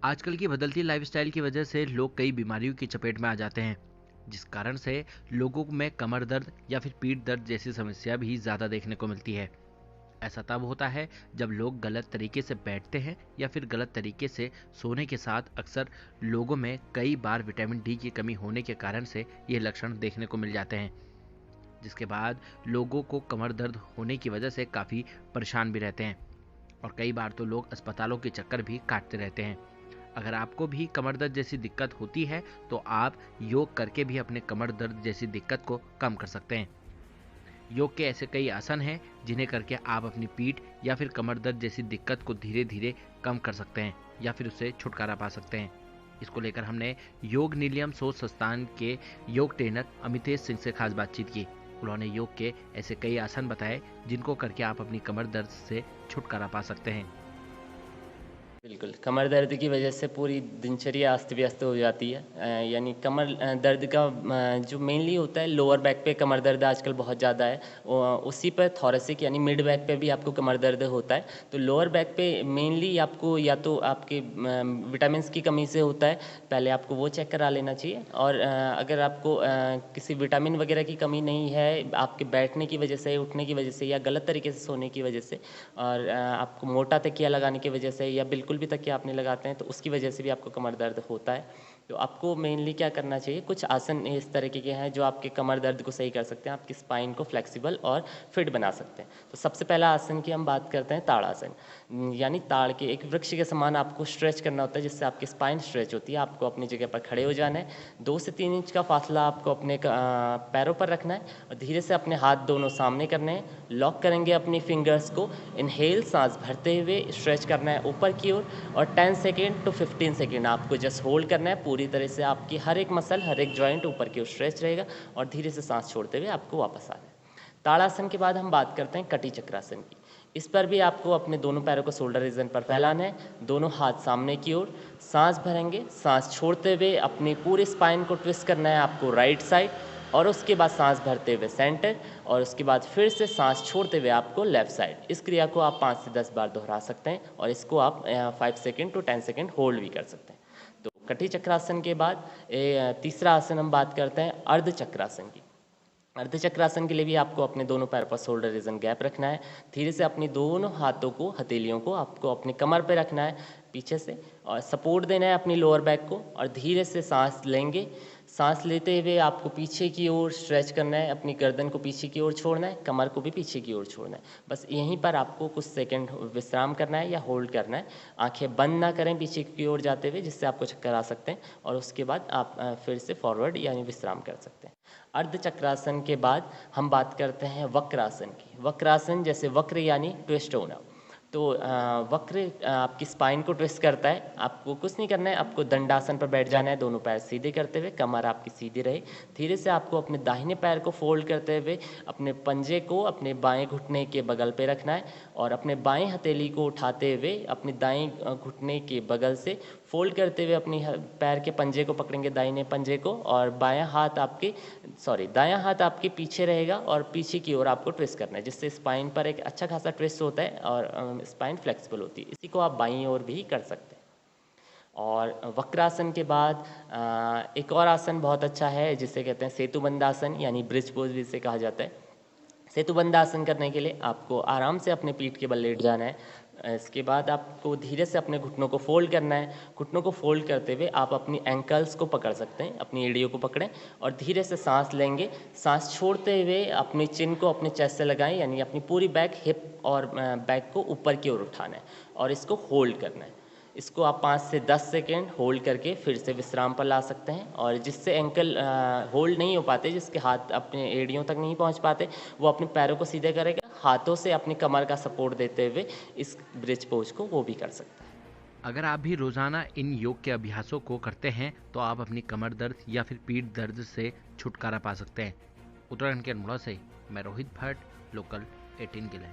आजकल की बदलती लाइफस्टाइल की वजह से लोग कई बीमारियों की चपेट में आ जाते हैं, जिस कारण से लोगों में कमर दर्द या फिर पीठ दर्द जैसी समस्या भी ज़्यादा देखने को मिलती है। ऐसा तब होता है जब लोग गलत तरीके से बैठते हैं या फिर गलत तरीके से सोने के साथ अक्सर लोगों में कई बार विटामिन डी की कमी होने के कारण से ये लक्षण देखने को मिल जाते हैं, जिसके बाद लोगों को कमर दर्द होने की वजह से काफ़ी परेशान भी रहते हैं और कई बार तो लोग अस्पतालों के चक्कर भी काटते रहते हैं। अगर आपको भी कमर दर्द जैसी दिक्कत होती है तो आप योग करके भी अपने कमर दर्द जैसी दिक्कत को कम कर सकते हैं। योग के ऐसे कई आसन हैं जिन्हें करके आप अपनी पीठ या फिर कमर दर्द जैसी दिक्कत को धीरे धीरे कम कर सकते हैं या फिर उससे छुटकारा पा सकते हैं। इसको लेकर हमने योग निलियम शोध संस्थान के योग ट्रेनर अमितेश सिंह से खास बातचीत की। उन्होंने योग के ऐसे कई आसन बताए जिनको करके आप अपनी कमर दर्द से छुटकारा पा सकते हैं। बिल्कुल, कमर दर्द की वजह से पूरी दिनचर्या अस्त-व्यस्त हो जाती है। यानी कमर दर्द का जो मेनली होता है लोअर बैक पे कमर दर्द आजकल बहुत ज़्यादा है। उसी पर थोरेसिक यानी मिड बैक पे भी आपको कमर दर्द होता है। तो लोअर बैक पे मेनली आपको या तो आपके विटामिन्स की कमी से होता है, पहले आपको वो चेक करा लेना चाहिए। और अगर आपको किसी विटामिन वगैरह की कमी नहीं है, आपके बैठने की वजह से, उठने की वजह से या गलत तरीके से सोने की वजह से और आपको मोटा तकिया लगाने की वजह से या बिल्कुल भी तकिया आप नहीं लगाते हैं तो उसकी वजह से भी आपको कमर दर्द होता है। तो आपको मेनली क्या करना चाहिए, कुछ आसन इस तरीके के हैं जो आपके कमर दर्द को सही कर सकते हैं, आपकी स्पाइन को फ्लेक्सिबल और फिट बना सकते हैं। तो सबसे पहला आसन की हम बात करते हैं ताड़ासन। यानी ताड़ के एक वृक्ष के समान आपको स्ट्रेच करना होता है जिससे आपकी स्पाइन स्ट्रेच होती है। आपको अपनी जगह पर खड़े हो जाना है, 2 से 3 इंच का फासला आपको अपने पैरों पर रखना है और धीरे से अपने हाथ दोनों सामने करने हैं। लॉक करेंगे अपनी फिंगर्स को, इनहेल सांस भरते हुए स्ट्रेच करना है ऊपर की ओर और 10 सेकेंड टू 15 सेकेंड आपको जस्ट होल्ड करना है। पूरी तरह से आपकी हर एक मसल, हर एक जॉइंट ऊपर की ओर स्ट्रेच रहेगा और धीरे से सांस छोड़ते हुए आपको वापस आना है। ताड़ासन के बाद हम बात करते हैं कटी चक्रासन की। इस पर भी आपको अपने दोनों पैरों को शोल्डर रीजन पर फैलाना है, दोनों हाथ सामने की ओर, सांस भरेंगे, सांस छोड़ते हुए अपनी पूरी स्पाइन को ट्विस्ट करना है आपको राइट साइड और उसके बाद सांस भरते हुए सेंटर और उसके बाद फिर से सांस छोड़ते हुए आपको लेफ्ट साइड। इस क्रिया को आप 5 से 10 बार दोहरा सकते हैं और इसको आप 5 सेकेंड टू 10 सेकेंड होल्ड भी कर सकते हैं। तो कटी चक्रासन के बाद तीसरा आसन हम बात करते हैं अर्ध चक्रासन की। अर्ध चक्रासन के लिए भी आपको अपने दोनों पैर पर शोल्डर रीजन गैप रखना है। धीरे से अपनी दोनों हाथों को, हथेलियों को आपको अपनी कमर पे रखना है पीछे से और सपोर्ट देना है अपनी लोअर बैक को और धीरे से सांस लेंगे। सांस लेते हुए आपको पीछे की ओर स्ट्रेच करना है, अपनी गर्दन को पीछे की ओर छोड़ना है, कमर को भी पीछे की ओर छोड़ना है। बस यहीं पर आपको कुछ सेकंड विश्राम करना है या होल्ड करना है। आंखें बंद ना करें पीछे की ओर जाते हुए, जिससे आपको चक्कर आ सकते हैं और उसके बाद आप फिर से फॉरवर्ड यानी विश्राम कर सकते हैं। अर्ध चक्रासन के बाद हम बात करते हैं वक्रासन की। वक्रासन जैसे वक्र यानी ट्विस्ट होना। तो वक्र आपकी स्पाइन को ट्विस्ट करता है। आपको कुछ नहीं करना है, आपको दंडासन पर बैठ जाना है, दोनों पैर सीधे करते हुए, कमर आपकी सीधी रहे। धीरे से आपको अपने दाहिने पैर को फोल्ड करते हुए अपने पंजे को अपने बाएं घुटने के बगल पे रखना है और अपने बाएं हथेली को उठाते हुए अपने दाएं घुटने के बगल से फोल्ड करते हुए अपनी पैर के पंजे को पकड़ेंगे, दाहिने पंजे को, और दायां हाथ आपके पीछे रहेगा और पीछे की ओर आपको ट्विस्ट करना है, जिससे स्पाइन पर एक अच्छा खासा ट्विस्ट होता है और स्पाइन फ्लेक्सिबल होती है। इसी को आप बाईं ओर भी कर सकते हैं। और वक्रासन के बाद एक और आसन बहुत अच्छा है जिसे कहते हैं सेतुबंध आसन यानी ब्रिज पोज भी इसे कहा जाता है। सेतुबंध आसन करने के लिए आपको आराम से अपने पीठ के बल लेट जाना है। इसके बाद आपको धीरे से अपने घुटनों को फोल्ड करना है। घुटनों को फोल्ड करते हुए आप अपनी एंकल्स को पकड़ सकते हैं, अपनी एड़ियों को पकड़ें और धीरे से सांस लेंगे। सांस छोड़ते हुए अपनी चिन को अपने चेस्ट से लगाएं, यानी अपनी पूरी बैक, हिप और बैक को ऊपर की ओर उठाना है और इसको होल्ड करना है। इसको आप 5 से 10 सेकेंड होल्ड करके फिर से विश्राम पर ला सकते हैं। और जिससे एंकल होल्ड नहीं हो पाते, जिसके हाथ अपने एड़ियों तक नहीं पहुंच पाते, वो अपने पैरों को सीधे करेगा, हाथों से अपनी कमर का सपोर्ट देते हुए इस ब्रिज पोज को वो भी कर सकता है। अगर आप भी रोजाना इन योग के अभ्यासों को करते हैं तो आप अपनी कमर दर्द या फिर पीठ दर्द से छुटकारा पा सकते हैं। उत्तराखंड के अल्मोड़ा से मैं रोहित भट्ट, लोकल 18 के लिए।